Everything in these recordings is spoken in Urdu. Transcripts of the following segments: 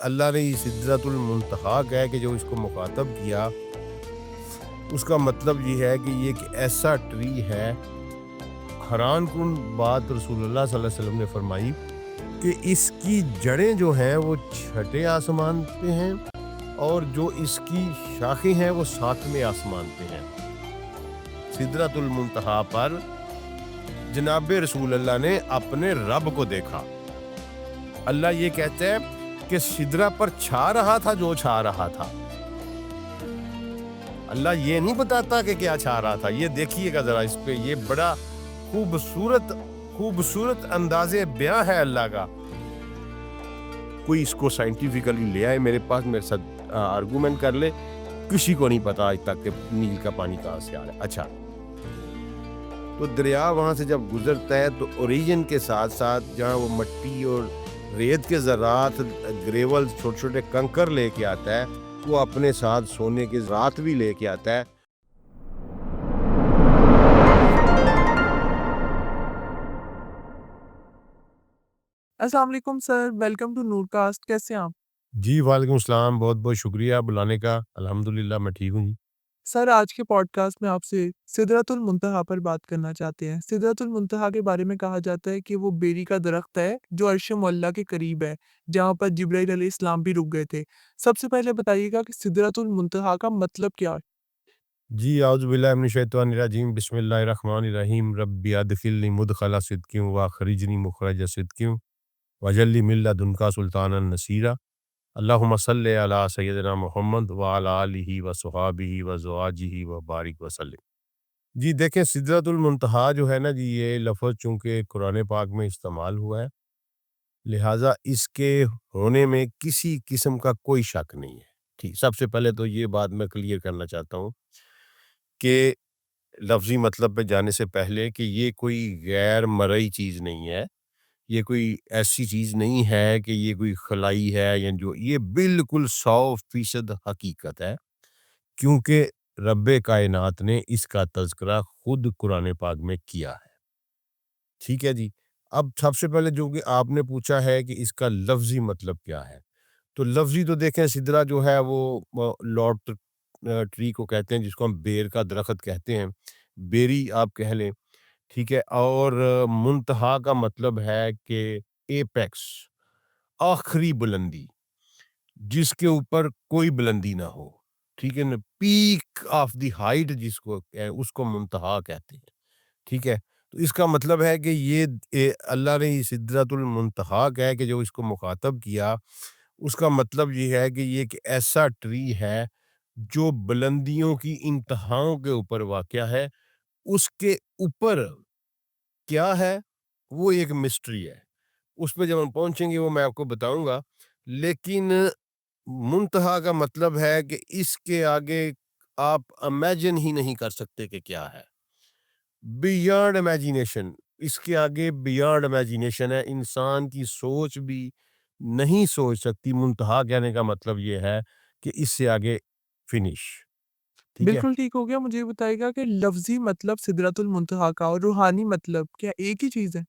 اللہ نے سدرۃ المنتہا کہہ کے جو اس کو مخاطب کیا، اس کا مطلب یہ ہے کہ یہ ایک ایسا ٹری ہے۔ حیران کن بات رسول اللہ صلی اللہ علیہ وسلم نے فرمائی کہ اس کی جڑیں جو ہیں وہ چھٹے آسمان پہ ہیں، اور جو اس کی شاخیں ہیں وہ ساتویں آسمان پہ ہیں۔ سدرۃ المنتہا پر جناب رسول اللہ نے اپنے رب کو دیکھا۔ اللہ یہ کہتے ہیں کہ سدرہ پر چھا رہا تھا جو چھا رہا تھا۔ اللہ یہ نہیں بتاتا کہ کیا چھا رہا تھا، یہ دیکھیے گا ذرا اس پہ، یہ بڑا خوبصورت انداز بیاں ہے اللہ کا۔ کوئی اس کو سائنٹیفکلی لے آئے میرے پاس، میرے ساتھ آرگومنٹ کر لے، کسی کو نہیں پتا آج تک کہ نیل کا پانی کہاں سے آ رہا ہے۔ اچھا، تو دریا وہاں سے جب گزرتا ہے تو اوریجن کے ساتھ ساتھ جہاں وہ مٹی اور ریت کے ذرات، گریول، چھوٹے چھوٹے کنکر لے کے آتا ہے، وہ اپنے ساتھ سونے کے ذرات بھی لے کے آتا ہے۔ السلام علیکم سر، ویلکم ٹو نور کاسٹ۔ کیسے ہیں آپ؟ جی وعلیکم السلام، بہت بہت شکریہ بلانے کا۔ الحمدللہ میں ٹھیک ہوں جی۔ سر، آج کے پوڈ کاسٹ میں آپ سے سدرۃ المنتہا پر بات کرنا چاہتے ہیں۔ سدرۃ المنتہا کے بارے میں کہا جاتا ہے کہ وہ بیری کا درخت ہے جو عرش معلیٰ کے قریب ہے، جہاں پر جبرائیل علیہ السلام بھی رک گئے تھے۔ سب سے پہلے بتائیے گا کہ سدرۃ المنتہا کا مطلب کیا ہے؟ جی اعوذ باللہ من الشیطان الرجیم، بسم اللہ الرحمن الرحیم، رب ادخلنی مدخل صدق واخرجنی مخرج صدق واجعل لی من لدنک سلطانا نصیرا، اللہم صلی علی سیدنا محمد وعلی آلہ وصحابہ وازواجہ وبارک وسلم۔ جی دیکھیں، سدرۃ المنتہا جو ہے نا جی، یہ لفظ چونکہ قرآن پاک میں استعمال ہوا ہے، لہٰذا اس کے ہونے میں کسی قسم کا کوئی شک نہیں ہے۔ ٹھیک، سب سے پہلے تو یہ بات میں کلیئر کرنا چاہتا ہوں کہ لفظی مطلب پہ جانے سے پہلے کہ یہ کوئی غیر مرئی چیز نہیں ہے، یہ کوئی ایسی چیز نہیں ہے کہ یہ کوئی خلائی ہے، یا جو یہ بالکل 100% حقیقت ہے، کیونکہ رب کائنات نے اس کا تذکرہ خود قرآن پاک میں کیا ہے۔ ٹھیک ہے جی۔ اب سب سے پہلے جو کہ آپ نے پوچھا ہے کہ اس کا لفظی مطلب کیا ہے، تو لفظی تو دیکھیں، سدرہ جو ہے وہ لارڈ ٹری کو کہتے ہیں، جس کو ہم بیر کا درخت کہتے ہیں، بیری آپ کہہ لیں، ٹھیک ہے۔ اور منتہا کا مطلب ہے کہ ایپیکس، آخری بلندی، جس کے اوپر کوئی بلندی نہ ہو، ٹھیک ہے نا، پیک آف دی ہائٹ جس کو اس کو منتہا کہتے ہیں، ٹھیک ہے۔ تو اس کا مطلب ہے کہ یہ اللہ نے سدرۃ المنتہا کہہ کے جو اس کو مخاطب کیا، اس کا مطلب یہ ہے کہ یہ ایک ایسا ٹری ہے جو بلندیوں کی انتہاؤں کے اوپر واقع ہے۔ اس کے اوپر کیا ہے وہ ایک مسٹری ہے، اس پہ جب ہم پہنچیں گے وہ میں آپ کو بتاؤں گا، لیکن منتہا کا مطلب ہے کہ اس کے آگے آپ امیجن ہی نہیں کر سکتے کہ کیا ہے، بیانڈ امیجینیشن، اس کے آگے بیانڈ امیجینیشن ہے، انسان کی سوچ بھی نہیں سوچ سکتی۔ منتہا کہنے کا مطلب یہ ہے کہ اس سے آگے فنش، ٹھیک ہے۔ بالکل ٹھیک ہو گیا۔ مجھے یہ بتائیے گا کہ لفظی مطلب سدرۃ المنتہا کا اور روحانی مطلب کیا ایک ہی چیز ہے؟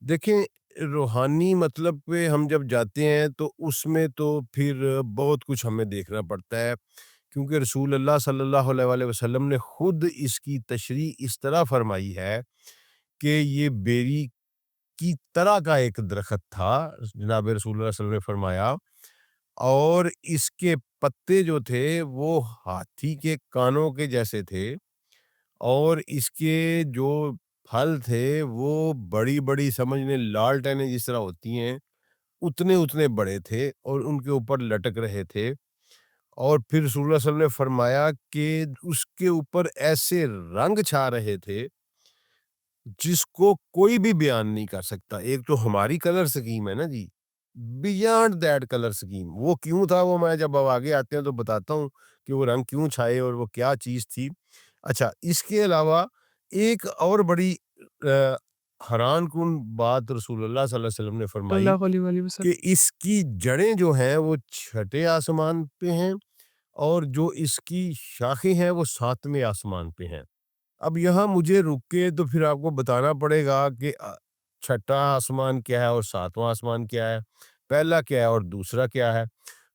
دیکھیں، روحانی مطلب پہ ہم جب جاتے ہیں تو اس میں تو پھر بہت کچھ ہمیں دیکھنا پڑتا ہے، کیونکہ رسول اللہ صلی اللہ علیہ وآلہ وسلم نے خود اس کی تشریح اس طرح فرمائی ہے کہ یہ بیری کی طرح کا ایک درخت تھا، جناب رسول اللہ صلی اللہ علیہ وسلم نے فرمایا، اور اس کے پتے جو تھے وہ ہاتھی کے کانوں کے جیسے تھے، اور اس کے جو پھل تھے وہ بڑی بڑی، سمجھنے لالٹینیں جس طرح ہوتی ہیں اتنے بڑے تھے، اور ان کے اوپر لٹک رہے تھے۔ اور پھر رسول اللہ صلی اللہ علیہ وسلم نے فرمایا کہ اس کے اوپر ایسے رنگ چھا رہے تھے جس کو کوئی بھی بیان نہیں کر سکتا۔ ایک تو ہماری کلر سکیم ہے نا جی، بیانڈ دیٹ کلر سکیم، وہ کیوں تھا وہ میں جب اب آگے آتے ہیں تو بتاتا ہوں کہ وہ رنگ کیوں چھائے اور وہ کیا چیز تھی۔ اچھا، اس کے علاوہ ایک اور بڑی حیران کن بات رسول اللہ صلی اللہ علیہ وسلم نے صلی فرمائی اللہ علیہ وآلہ وسلم۔ کہ اس کی جڑیں جو ہیں وہ چھٹے آسمان پہ ہیں، اور جو اس کی شاخیں ہیں وہ ساتویں آسمان پہ ہیں۔ اب یہاں مجھے رک کے تو پھر آپ کو بتانا پڑے گا کہ چھٹا آسمان کیا ہے اور ساتواں آسمان کیا ہے۔ پہلا کیا ہے اور دوسرا کیا ہے.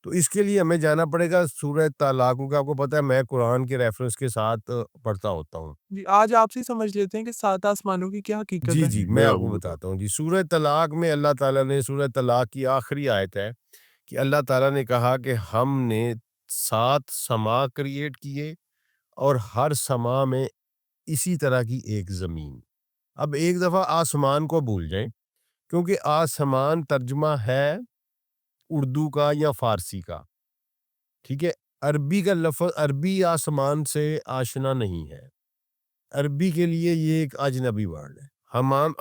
تو اس کے لیے ہمیں جانا پڑے گا سورہ طلاق، کیونکہ آپ کو پتہ ہے میں قرآن کے ریفرنس کے ساتھ پڑھتا ہوتا ہوں. جی آج آپ سے سمجھ لیتے ہیں کہ 7 آسمانوں کی کیا حقیقت ہے. جی میں آپ کو بتاتا ہوں. جی سورہ طلاق میں اللہ تعالیٰ نے، سورہ طلاق کی آخری آیت ہے کہ اللہ تعالیٰ نے کہا کہ ہم نے 7 سما کریٹ کیے اور ہر سما میں اسی طرح کی ایک زمین. اب ایک دفعہ آسمان کو بھول جائیں، کیونکہ آسمان ترجمہ ہے اردو کا یا فارسی کا، ٹھیک ہے. عربی کا لفظ، عربی آسمان سے آشنا نہیں ہے. عربی کے لیے یہ ایک اجنبی ورڈ ہے.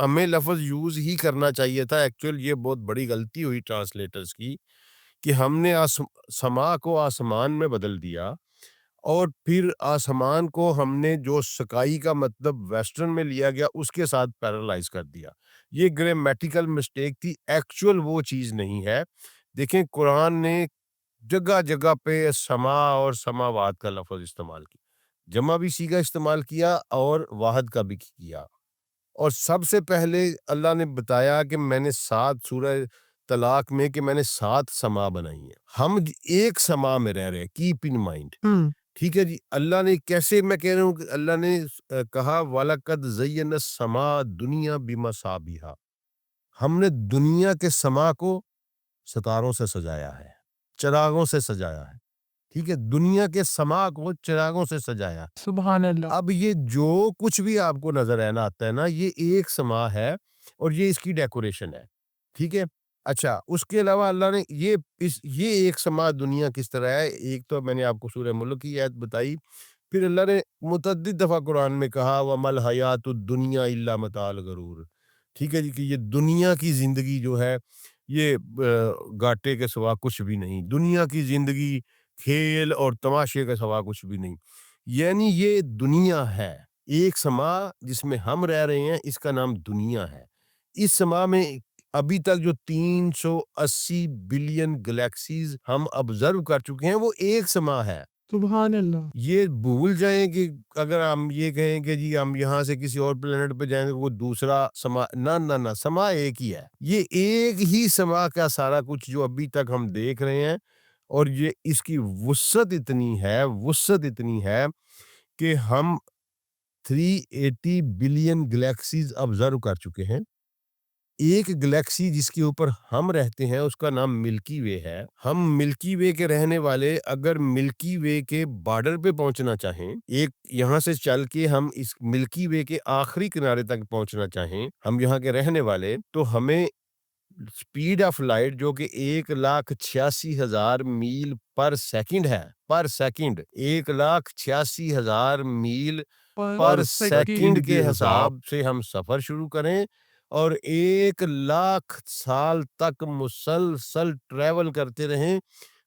ہمیں لفظ یوز ہی کرنا چاہیے تھا. ایکچوئل یہ بہت بڑی غلطی ہوئی ٹرانسلیٹرز کی کہ ہم نے سما کو آسمان میں بدل دیا، اور پھر آسمان کو ہم نے جو سکائی کا مطلب ویسٹرن میں لیا گیا اس کے ساتھ پیرالائز کر دیا. یہ گرامیٹیکل مسٹیک تھی، ایکچوئل وہ چیز نہیں ہے. دیکھیں قرآن نے جگہ جگہ پہ سما اور سماوات کا لفظ استعمال کیا، جمع بھی صیغہ استعمال کیا اور واحد کا بھی کیا. اور سب سے پہلے اللہ نے بتایا کہ میں نے 7 سورہ طلاق میں کہ میں نے 7 سما بنائی ہیں. ہم ایک سما میں رہ رہے ہیں، کیپ ان مائنڈ. ٹھیک ہے جی. اللہ نے کیسے، میں کہہ رہا ہوں کہ اللہ نے کہا وَلَقَدْ زَيَّنَا السَّمَاءَ الدُّنْيَا بِمَصَابِيحَ، ہم نے دنیا کے سما کو ستاروں سے سجایا ہے، چراغوں سے سجایا ہے. ٹھیک ہے، دنیا کے سما کو چراغوں سے سجایا. سبحان اللہ. اب یہ جو کچھ بھی آپ کو نظر آتا ہے نا، یہ ایک سما ہے اور یہ اس کی ڈیکوریشن ہے. ٹھیک ہے. اچھا، اس کے علاوہ اللہ نے یہ ایک سما دنیا کس طرح ہے. ایک تو میں نے آپ کو سورہ ملک کی آیت بتائی، پھر اللہ نے متعدد دفعہ قرآن میں کہا وَمَا الْحَيَاةُ الدُّنْيَا إِلَّا مَتَاعُ الْغُرُورِ. ٹھیک ہے جی، کہ یہ دنیا کی زندگی جو ہے یہ گاٹے کے سوا کچھ بھی نہیں. دنیا کی زندگی کھیل اور تماشے کے سوا کچھ بھی نہیں. یعنی یہ دنیا ہے، ایک سما جس میں ہم رہ رہے ہیں، اس کا نام دنیا ہے. اس سما میں ابھی تک جو 380 بلین گلیکسیز ہم آبزرو کر چکے ہیں، وہ ایک سما ہے. سبحان اللہ. یہ بھول جائیں کہ اگر ہم یہ کہیں کہ جی ہم یہاں سے کسی اور پلینٹ پہ جائیں گے وہ دوسرا سما، نہ سما ایک ہی ہے. یہ ایک ہی سما کا سارا کچھ جو ابھی تک ہم دیکھ رہے ہیں، اور یہ اس کی وسعت اتنی ہے کہ ہم 380 بلین گلیکسیز آبزرو کر چکے ہیں. ایک گلیکسی جس کے اوپر ہم رہتے ہیں اس کا نام ملکی وے ہے. ہم ملکی وے کے رہنے والے اگر ملکی وے کے بارڈر پہ پہنچنا چاہیں، ایک یہاں سے چل کے ہم اس ملکی وے کے آخری کنارے تک پہنچنا چاہیں، ہم یہاں کے رہنے والے، تو ہمیں سپیڈ آف لائٹ جو کہ 1,86,000 میل پر سیکنڈ ہے، پر سیکنڈ 1,86,000 میل پر سیکنڈ کے حساب سے ہم سفر شروع کریں اور 1,00,000 سال تک مسلسل ٹریول کرتے رہیں،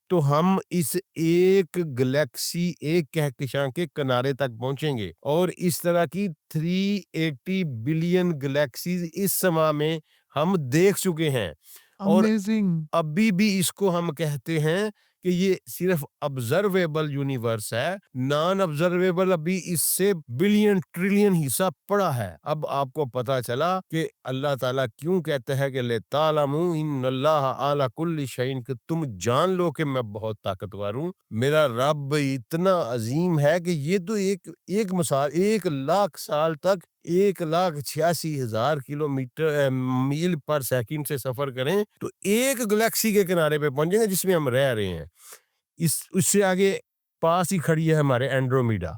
تو ہم اس ایک گلیکسی، ایک کہکشاں کے کنارے تک پہنچیں گے. اور اس طرح کی 380 بلین گلیکسیز اس سما میں ہم دیکھ چکے ہیں. اور Amazing. ابھی بھی اس کو ہم کہتے ہیں کہ یہ صرف آبزرویبل یونیورس ہے، نان آبزرویبل ابھی اس سے بلین ٹریلین حصہ پڑا ہے. اب آپ کو پتا چلا کہ اللہ تعالیٰ کیوں کہتا ہے کہ لِتَعْلَمُوا إِنَّ اللَّهَ عَلَى كُلِّ شَيْءٍ، کہ تم جان لو کہ میں بہت طاقتور ہوں. میرا رب اتنا عظیم ہے کہ یہ تو ایک مثال 1,00,000 سال تک 1,86,000 کلومیٹر میل پر سیکنڈ سے سفر کریں تو ایک گلیکسی کے کنارے پہ پہنچیں گے جس میں ہم رہ رہے ہیں. اس سے آگے پاس ہی کھڑی ہے ہمارے اینڈرومیڈا.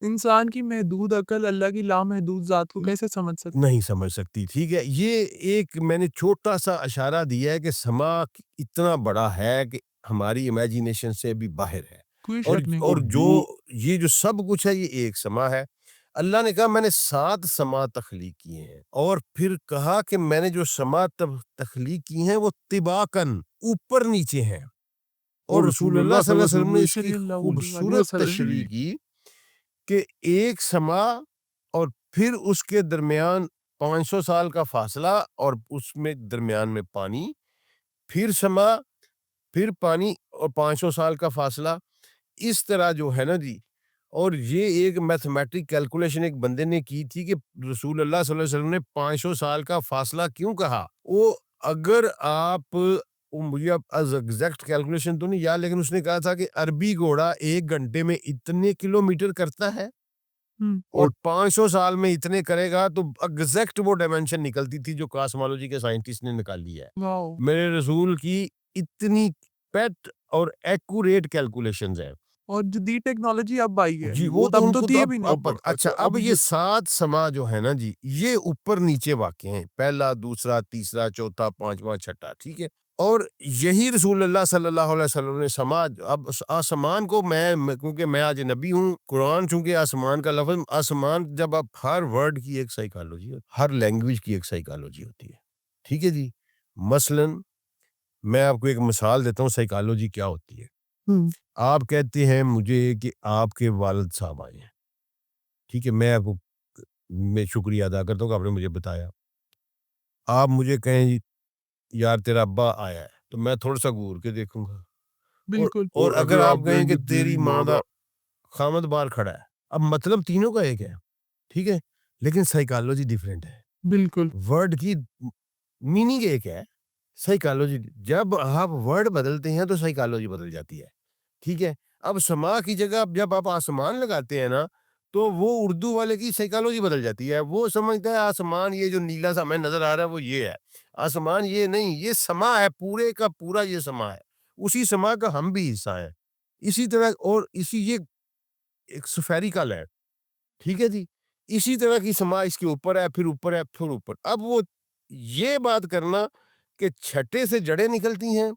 انسان کی محدود عقل اللہ کی لامحدود ذات کو کیسے سمجھ سکتا؟ نہیں سمجھ سکتی. ٹھیک ہے، یہ ایک میں نے چھوٹا سا اشارہ دیا ہے کہ سما اتنا بڑا ہے کہ ہماری امیجینیشن سے بھی باہر ہے. کوئی شک نہیں. اور یہ جو سب کچھ ہے یہ ایک سما ہے. اللہ نے کہا میں نے 7 سما تخلیق کیے ہیں، اور پھر کہا کہ میں نے جو سما تخلیق کی ہیں وہ طباقاً اوپر نیچے ہیں. اور رسول اللہ صلی اللہ علیہ وسلم نے اس کی خوبصورت تشریح کی کہ ایک سما اور پھر اس کے درمیان 500 سال کا فاصلہ، اور اس میں درمیان میں پانی، پھر سما، پھر پانی اور 500 سال کا فاصلہ. اس طرح جو ہے نا جی. اور یہ ایک میتھمیٹک کیلکولیشن ایک بندے نے کی تھی کہ رسول اللہ صلی اللہ علیہ وسلم نے 500 سال کا فاصلہ کیوں کہا. وہ اگر آپ مجھے اب ایگزیکٹ کیلکولیشن تو نہیں یاد، لیکن اس نے کہا تھا کہ عربی گھوڑا 1 گھنٹے میں اتنے کلومیٹر کرتا ہے اور 500 سال میں اتنے کرے گا، تو ایگزیکٹ وہ ڈائمینشن نکلتی تھی جو کاسمالوجی کے سائنٹسٹ نے نکالی ہے۔ واو! میرے رسول کی اتنی پیٹ اور ایکوریٹ کیلکولیشنز ہیں۔ اور جدید ٹیکنالوجی اب آئی ہے، جی وہ تو تب ان تو کو تھی تو بھی اب نہیں۔ اچھا اب یہ 7 سما جو ہے نا جی، یہ اوپر نیچے واقع ہیں، پہلا، دوسرا، تیسرا، چوتھا، پانچواں، چھٹا، ٹھیک ہے۔ اور یہی رسول اللہ صلی اللہ علیہ وسلم نے سما، اب آسمان کو میں کیونکہ میں آج نبی ہوں، قرآن چونکہ آسمان کا لفظ، آسمان جب آپ ہر ورڈ کی ایک سائیکالوجی ہوتی ہے، ہر لینگویج کی ایک سائیکالوجی ہوتی ہے، ٹھیک ہے جی۔ مثلاً میں آپ کو ایک مثال دیتا ہوں سائیکالوجی کیا ہوتی ہے۔ آپ کہتے ہیں مجھے کہ آپ کے والد صاحب آئے ہیں، ٹھیک ہے، میں آپ کو میں شکریہ ادا کرتا ہوں کہ آپ نے مجھے بتایا۔ آپ مجھے کہیں یار تیرا ابا آیا ہے، تو میں تھوڑا سا گور کے دیکھوں گا، بالکل۔ اور اگر آپ کہیں کہ تیری ماں دا خامد بار کھڑا ہے، اب مطلب تینوں کا ایک ہے، ٹھیک ہے، لیکن سائیکالوجی ڈیفرنٹ ہے، بالکل ورڈ کی میننگ ایک ہے، سائیکالوجی جب آپ ورڈ بدلتے ہیں تو سائیکالوجی بدل جاتی ہے، ٹھیک ہے۔ اب سما کی جگہ جب آپ آسمان لگاتے ہیں نا، تو وہ اردو والے کی سائیکالوجی بدل جاتی ہے، وہ سمجھتا ہے آسمان یہ جو نیلا سا ہمیں نظر آ رہا ہے وہ یہ ہے، آسمان یہ نہیں، یہ سما ہے، پورے کا پورا یہ سما ہے، اسی سما کا ہم بھی حصہ ہیں، اسی طرح، اور اسی یہ ایک سفیریکل ہے، ٹھیک ہے جی، اسی طرح کی سما اس کے اوپر ہے، پھر اوپر ہے، پھر اوپر۔ اب وہ یہ بات کرنا کہ چھٹے سے جڑیں نکلتی ہیں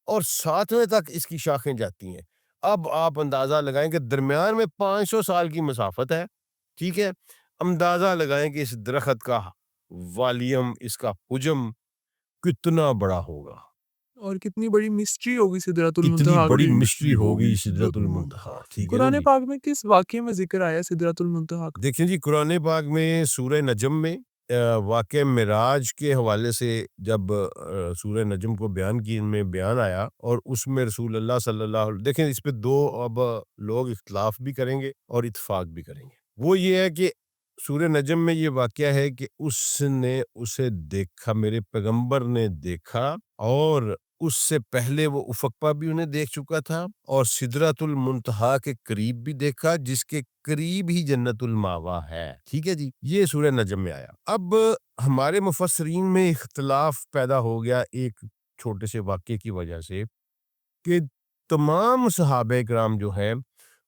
اور 7ویں تک اس کی شاخیں جاتی ہیں، اب آپ اندازہ لگائیں کہ درمیان میں 500 سال کی مسافت ہے، ٹھیک ہے، اندازہ لگائیں کہ اس درخت کا والیم، اس کا حجم کتنا بڑا ہوگا، اور کتنی بڑی مسٹری ہوگی سدرۃ کتنی المنتہا بڑی کی۔ مسٹری ہوگی سدرۃ المنتہا، ٹھیک ہے نا قرآن جی۔ پاک میں کس واقعے میں ذکر آیا سدرۃ المنتہا کا؟ دیکھیں جی، قرآن پاک میں سورہ نجم میں واقع معراج کے حوالے سے جب سورہ نجم کو بیان کی، ان میں بیان آیا، اور اس میں رسول اللہ صلی اللہ علیہ، دیکھیں اس پہ دو اب لوگ اختلاف بھی کریں گے اور اتفاق بھی کریں گے۔ وہ یہ ہے کہ سورہ نجم میں یہ واقعہ ہے کہ اس نے اسے دیکھا، میرے پیغمبر نے دیکھا، اور اس سے پہلے وہ افق پا بھی انہیں دیکھ چکا تھا، اور سدرۃ المنتہا کے قریب بھی دیکھا، جس کے قریب ہی جنت الماوا ہے، ٹھیک ہے جی۔ یہ سورہ نجم میں آیا۔ اب ہمارے مفسرین میں اختلاف پیدا ہو گیا ایک چھوٹے سے واقعے کی وجہ سے، کہ تمام صحابہ کرام جو ہیں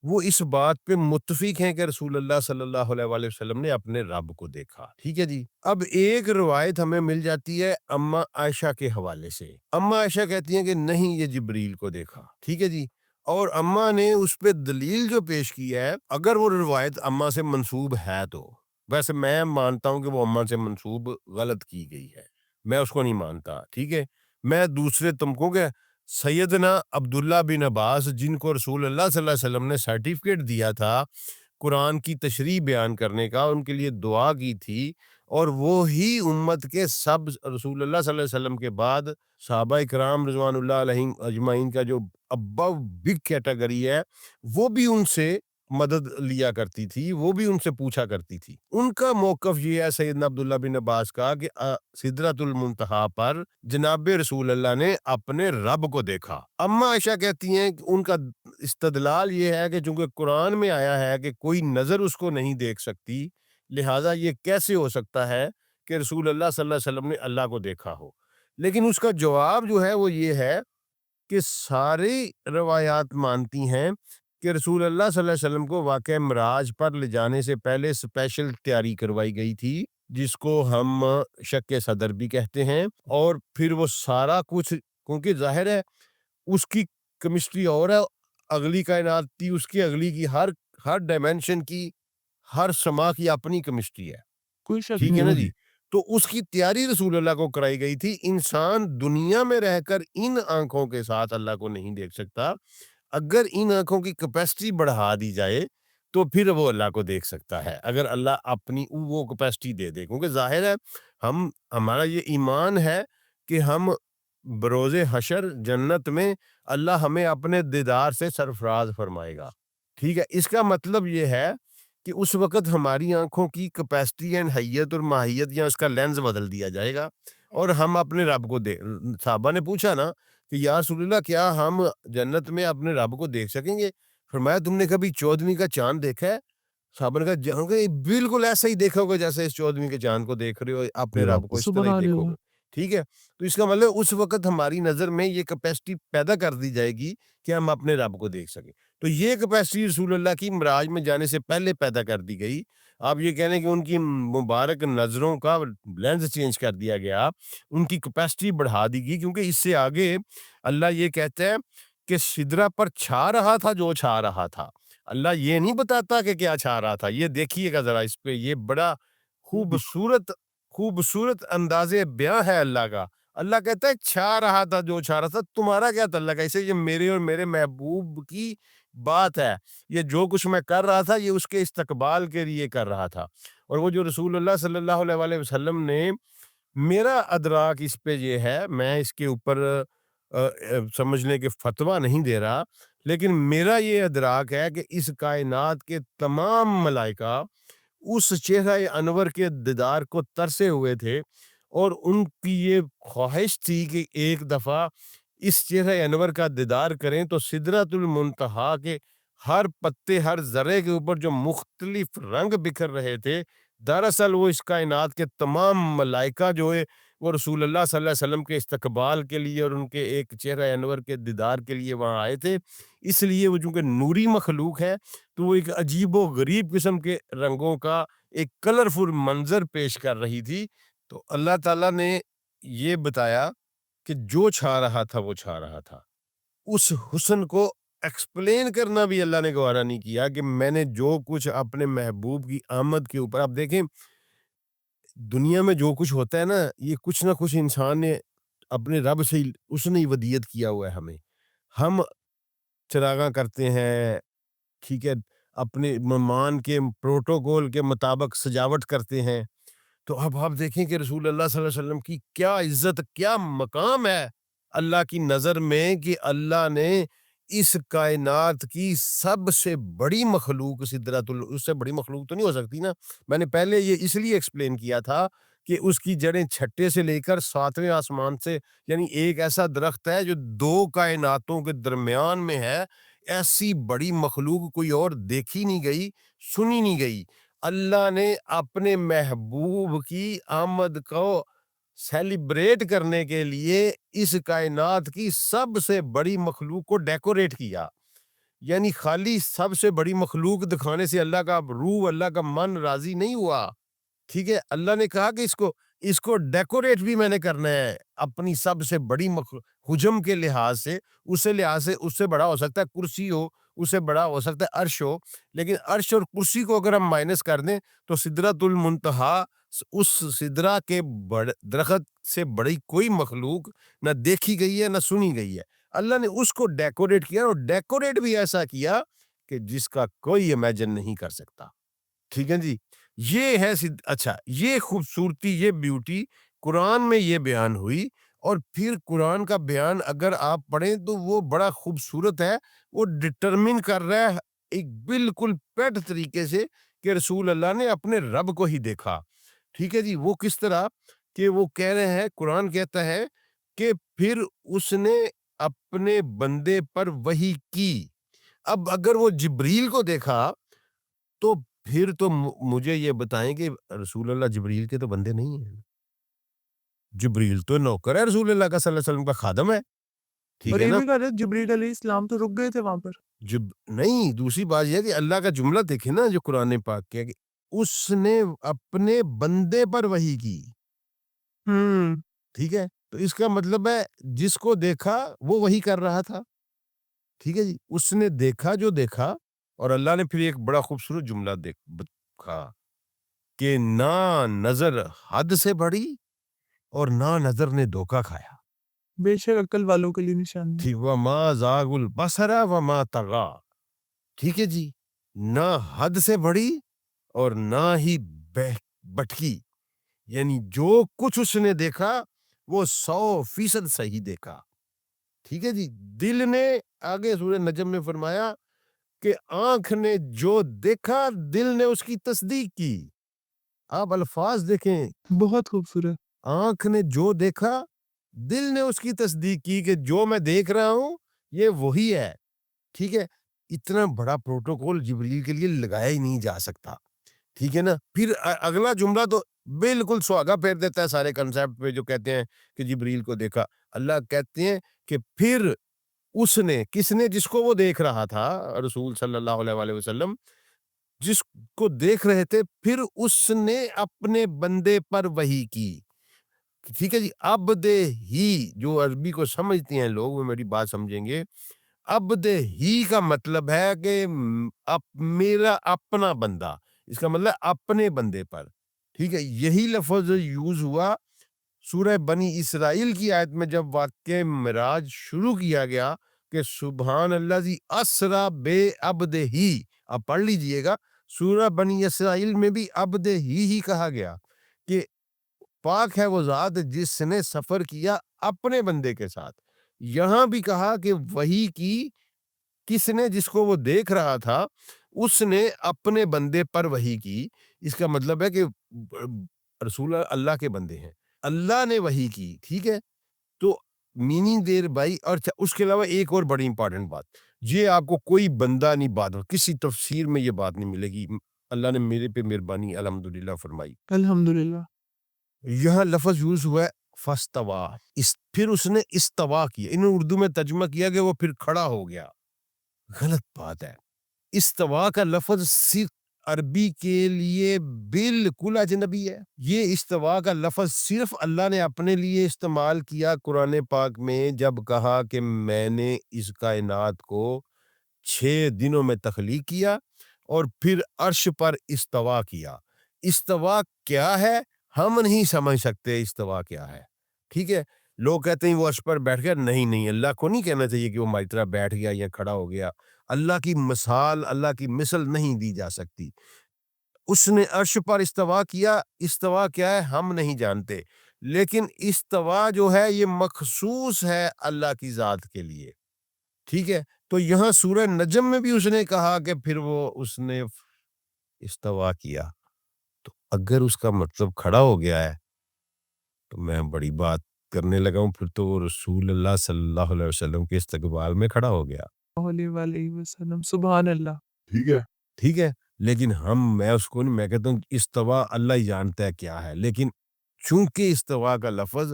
وہ اس بات پہ متفق ہیں کہ رسول اللہ صلی اللہ علیہ وآلہ وسلم نے اپنے رب کو دیکھا، ٹھیک ہے جی۔ اب ایک روایت ہمیں مل جاتی ہے اما عائشہ کے حوالے سے، اما عائشہ کہتی ہیں کہ نہیں، یہ جبریل کو دیکھا، ٹھیک ہے جی، اور اما نے اس پہ دلیل جو پیش کی ہے، اگر وہ روایت اما سے منسوب ہے تو، ویسے میں مانتا ہوں کہ وہ اما سے منسوب غلط کی گئی ہے، میں اس کو نہیں مانتا، ٹھیک ہے۔ میں دوسرے طبقوں کے سیدنا عبداللہ بن عباس، جن کو رسول اللہ صلی اللہ علیہ وسلم نے سرٹیفکیٹ دیا تھا قرآن کی تشریح بیان کرنے کا، ان کے لیے دعا کی تھی، اور وہی امت کے سب رسول اللہ صلی اللہ علیہ وسلم کے بعد صحابہ کرام رضوان اللہ علیہم اجمعین کا جو ابو بگ کیٹیگری ہے، وہ بھی ان سے مدد لیا کرتی تھی، وہ بھی ان سے پوچھا کرتی تھی۔ ان کا موقف یہ ہے سیدنا عبداللہ بن عباس کا کہ سدرۃ المنتہا پر جناب رسول اللہ نے اپنے رب کو دیکھا۔ اما عائشہ کہتی ہیں کہ ان کا استدلال یہ ہے کہ چونکہ قرآن میں آیا ہے کہ کوئی نظر اس کو نہیں دیکھ سکتی، لہٰذا یہ کیسے ہو سکتا ہے کہ رسول اللہ صلی اللہ علیہ وسلم نے اللہ کو دیکھا ہو۔ لیکن اس کا جواب جو ہے وہ یہ ہے کہ ساری روایات مانتی ہیں کہ رسول اللہ صلی اللہ علیہ وسلم کو واقع معراج پر لے جانے سے پہلے اسپیشل تیاری کروائی گئی تھی، جس کو ہم شک صدر بھی کہتے ہیں، اور پھر وہ سارا کچھ، کیونکہ ظاہر ہے اس کی کیمسٹری اور ہے، اگلی کائنات تھی، اس کی اگلی کی ہر ڈائمینشن کی، ہر سما کی اپنی کیمسٹری ہے، کوئی شک ٹھیک ہے نہیں نا ہے۔ جی۔ تو اس کی تیاری رسول اللہ کو کرائی گئی تھی۔ انسان دنیا میں رہ کر ان آنکھوں کے ساتھ اللہ کو نہیں دیکھ سکتا، اگر ان آنکھوں کی کیپیسٹی بڑھا دی جائے تو پھر وہ اللہ کو دیکھ سکتا ہے، اگر اللہ اپنی وہ کیپیسٹی دے دے، کیونکہ ظاہر ہے ہمارا یہ ایمان ہے کہ ہم بروز حشر جنت میں اللہ ہمیں اپنے دیدار سے سرفراز فرمائے گا، ٹھیک ہے۔ اس کا مطلب یہ ہے کہ اس وقت ہماری آنکھوں کی کیپیسٹی اینڈ حیت اور ماہیت یا اس کا لینز بدل دیا جائے گا، اور ہم اپنے رب کو صحابہ نے پوچھا نا کہ یا رسول اللہ کیا ہم جنت میں اپنے رب کو دیکھ سکیں گے؟ فرمایا تم نے کبھی 14ویں کا چاند دیکھا ہے؟ صحابہ نے کہا بالکل ایسا ہی دیکھا ہوگا جیسے اس 14ویں کے چاند کو دیکھ رہے ہو، اپنے رب کو اس طرح ہی سبحان دیکھو اللہ۔ گے۔ ٹھیک ہے، تو اس کا مطلب اس وقت ہماری نظر میں یہ کیپیسٹی پیدا کر دی جائے گی کہ ہم اپنے رب کو دیکھ سکیں۔ تو یہ کیپیسٹی رسول اللہ کی معراج میں جانے سے پہلے پیدا کر دی گئی۔ آپ یہ کہہ رہے ہیں کہ ان کی مبارک نظروں کا لینز چینج کر دیا گیا، ان کی کیپیسٹی بڑھا دی گئی، کیونکہ اس سے آگے اللہ یہ کہتا ہے کہ سدرہ پر چھا رہا تھا جو چھا رہا تھا۔ اللہ یہ نہیں بتاتا کہ کیا چھا رہا تھا۔ یہ دیکھیے گا ذرا اس پہ، یہ بڑا خوبصورت انداز بیاں ہے اللہ کا۔ اللہ کہتا ہے چھا رہا تھا جو چھا رہا تھا، تمہارا کیا تعلق ہے؟ اسے یہ میرے اور میرے محبوب کی بات ہے۔ یہ جو کچھ میں کر رہا تھا یہ اس کے استقبال کے لیے کر رہا تھا۔ اور وہ جو رسول اللہ صلی اللہ علیہ وآلہ وسلم نے، میرا ادراک اس پہ یہ ہے، میں اس کے اوپر سمجھنے کے فتویٰ نہیں دے رہا، لیکن میرا یہ ادراک ہے کہ اس کائنات کے تمام ملائکہ اس چہرہ انور کے دیدار کو ترسے ہوئے تھے، اور ان کی یہ خواہش تھی کہ ایک دفعہ اس چہرہ انور کا دیدار کریں تو سدرۃ المنتہا کے ہر پتے، ہر ذرے کے اوپر جو مختلف رنگ بکھر رہے تھے، دراصل وہ اس کائنات کے تمام ملائکہ جو ہے وہ رسول اللہ صلی اللہ علیہ وسلم کے استقبال کے لیے اور ان کے ایک چہرہ انور کے دیدار کے لیے وہاں آئے تھے۔ اس لیے وہ چونکہ نوری مخلوق ہے تو وہ ایک عجیب و غریب قسم کے رنگوں کا ایک کلرفل منظر پیش کر رہی تھی۔ تو اللہ تعالیٰ نے یہ بتایا کہ جو چھا رہا تھا وہ چھا رہا تھا۔ اس حسن کو ایکسپلین کرنا بھی اللہ نے گوارا نہیں کیا کہ میں نے جو کچھ اپنے محبوب کی آمد کے اوپر، آپ دیکھیں دنیا میں جو کچھ ہوتا ہے نا، یہ کچھ نہ کچھ انسان نے اپنے رب سے اس نے ودیت کیا ہوا ہے ہمیں۔ ہم چراغاں کرتے ہیں، ٹھیک ہے، اپنے مہمان کے پروٹوکول کے مطابق سجاوٹ کرتے ہیں، تو اب آپ دیکھیں کہ رسول اللہ صلی اللہ علیہ وسلم کی کیا عزت، کیا مقام ہے اللہ کی نظر میں، کہ اللہ نے اس کائنات کی سب سے بڑی مخلوق اس سے بڑی مخلوق تو نہیں ہو سکتی نا۔ میں نے پہلے یہ اس لیے ایکسپلین کیا تھا کہ اس کی جڑیں چھٹے سے لے کر 7ویں آسمان سے، یعنی ایک ایسا درخت ہے جو 2 کائناتوں کے درمیان میں ہے۔ ایسی بڑی مخلوق کوئی اور دیکھی نہیں گئی، سنی نہیں گئی۔ اللہ نے اپنے محبوب کی آمد کو سیلیبریٹ کرنے کے لیے اس کائنات کی سب سے بڑی مخلوق کو ڈیکوریٹ کیا، یعنی خالی سب سے بڑی مخلوق دکھانے سے اللہ کا روح، اللہ کا من راضی نہیں ہوا۔ ٹھیک ہے، اللہ نے کہا کہ اس کو ڈیکوریٹ بھی میں نے کرنا ہے اپنی سب سے بڑی حجم کے لحاظ سے۔ اس لحاظ سے اس سے بڑا ہو سکتا ہے کرسی ہو، اس سے بڑا ہو سکتا ہے عرش ہو، لیکن عرش اور کرسی کو اگر ہم مائنس کر دیں تو سدرۃ المنتہا، اس سدرہ کے درخت سے بڑی کوئی مخلوق نہ دیکھی گئی ہے نہ سنی گئی ہے۔ اللہ نے اس کو ڈیکوریٹ کیا، اور ڈیکوریٹ بھی ایسا کیا کہ جس کا کوئی امیجن نہیں کر سکتا۔ ٹھیک ہے جی، یہ ہے اچھا، یہ خوبصورتی، یہ بیوٹی قرآن میں یہ بیان ہوئی۔ اور پھر قرآن کا بیان اگر آپ پڑھیں تو وہ بڑا خوبصورت ہے، وہ ڈٹرمن کر رہا ہے ایک بالکل پیٹ طریقے سے کہ رسول اللہ نے اپنے رب کو ہی دیکھا۔ ٹھیک ہے جی، وہ کس طرح کہ وہ کہہ رہے ہیں، قرآن کہتا ہے کہ پھر اس نے اپنے بندے پر وحی کی۔ اب اگر وہ جبریل کو دیکھا تو پھر تو مجھے یہ بتائیں کہ رسول اللہ جبریل کے تو بندے نہیں ہیں، جبریل تو نوکر ہے رسول اللہ کا، صلی اللہ علیہ وسلم کا خادم ہے، ٹھیک اور ہے یہ نا۔ بھی کہہ رہے جبریل علیہ السلام تو رک گئے تھے وہاں پر۔ نہیں، دوسری بات یہ ہے کہ اللہ کا جملہ دیکھیں نا جو قرآن پاک کیا کہ اس نے اپنے بندے پر وحی کی، ٹھیک ہے، تو اس کا مطلب ہے جس کو دیکھا وہ وحی کر رہا تھا۔ ٹھیک ہے جی، اس نے دیکھا جو دیکھا، اور اللہ نے پھر ایک بڑا خوبصورت جملہ دیکھا کہ نہ نظر حد سے بڑی اور نہ نظر نے دھوکہ کھایا۔ بے شک عقل والوں کے لیے نشانی ہے۔ ٹھیک، وَمَا زَاغَ الْبَصَرَ وَمَا طَغَىٰ، ٹھیک ہے جی، نہ حد سے بڑی اور نہ ہی بٹکی، یعنی جو کچھ اس نے دیکھا وہ 100% صحیح دیکھا۔ ٹھیک ہے جی، دل نے، آگے سورہ نجم میں فرمایا کہ آنکھ نے جو دیکھا دل نے اس کی تصدیق کی۔ آپ الفاظ دیکھیں، بہت خوبصورت۔ آنکھ نے جو دیکھا دل نے اس کی تصدیق کی کہ جو میں دیکھ رہا ہوں یہ وہی ہے. ٹھیک ہے, اتنا بڑا پروٹوکول جبریل کے لیے لگایا ہی نہیں جا سکتا. ٹھیک ہے نا. پھر اگلا جملہ تو بالکل سہاگا پھیر دیتا ہے سارے کنسیپٹ پہ جو کہتے ہیں کہ جبریل کو دیکھا. اللہ کہتے ہیں کہ پھر اس نے, کس نے, جس کو وہ دیکھ رہا تھا, رسول صلی اللہ علیہ وآلہ وسلم جس کو دیکھ رہے تھے, پھر اس نے اپنے بندے پر وحی کی. ٹھیک ہے جی. عبد ہی, جو عربی کو سمجھتے ہیں لوگ وہ میری بات سمجھیں گے. عبد ہی کا مطلب ہے کہ میرا اپنا بندہ, اس کا مطلب اپنے بندے پر. ٹھیک ہے, یہی لفظ یوز ہوا سورہ بنی اسرائیل کی آیت میں جب واقع معراج شروع کیا گیا کہ سبحان اللہ زی اسرا بے عبد ہی. آپ پڑھ لیجئے گا, سورہ بنی اسرائیل میں بھی عبد ہی کہا گیا کہ پاک ہے وہ ذات جس نے سفر کیا اپنے بندے کے ساتھ. یہاں بھی کہا کہ وہی کی کس نے, جس کو وہ دیکھ رہا تھا اس نے اپنے بندے پر وحی کی. اس کا مطلب ہے کہ رسول اللہ کے بندے ہیں, اللہ نے وحی کی. ٹھیک ہے, تو میننگ دیر بھائی. اور اس کے علاوہ ایک اور بڑی امپورٹنٹ بات, یہ آپ کو کوئی بندہ نہیں بات, کسی تفسیر میں یہ بات نہیں ملے گی. اللہ نے میرے پہ مہربانی الحمدللہ فرمائی. الحمدللہ. یہاں لفظ یوز ہوا ہے فاستوا, پھر اس نے استوا کیا. انہوں نے اردو میں ترجمہ کیا کہ وہ پھر کھڑا ہو گیا. غلط بات ہے. استوا کا لفظ صرف عربی کے لیے بالکل اجنبی ہے. یہ استوا کا لفظ صرف اللہ نے اپنے لیے استعمال کیا قرآن پاک میں جب کہا کہ میں نے اس کائنات کو 6 دنوں میں تخلیق کیا اور پھر عرش پر استوا کیا. استوا کیا ہے ہم نہیں سمجھ سکتے. استوا کیا ہے؟ ٹھیک ہے, لوگ کہتے ہیں وہ عرش پر بیٹھ گیا. نہیں نہیں, اللہ کو نہیں کہنا چاہیے کہ وہ ہماری طرح بیٹھ گیا یا کھڑا ہو گیا. اللہ کی مثال, اللہ کی مثل نہیں دی جا سکتی. اس نے عرش پر استوا کیا. استوا کیا ہے ہم نہیں جانتے, لیکن استوا جو ہے یہ مخصوص ہے اللہ کی ذات کے لیے. ٹھیک ہے, تو یہاں سورہ نجم میں بھی اس نے کہا کہ پھر وہ اس نے استوا کیا. تو اگر اس کا مطلب کھڑا ہو گیا ہے تو میں بڑی بات کرنے لگا ہوں, پھر تو وہ رسول اللہ صلی اللہ علیہ وسلم کے استقبال میں کھڑا ہو گیا. علیہ وسلم. سبحان اللہ. ٹھیک ہے, ٹھیک ہے, لیکن میں اس کو نہیں, میں کہتا ہوں استوا اللہ ہی جانتا ہے کیا ہے, لیکن چونکہ استوا کا لفظ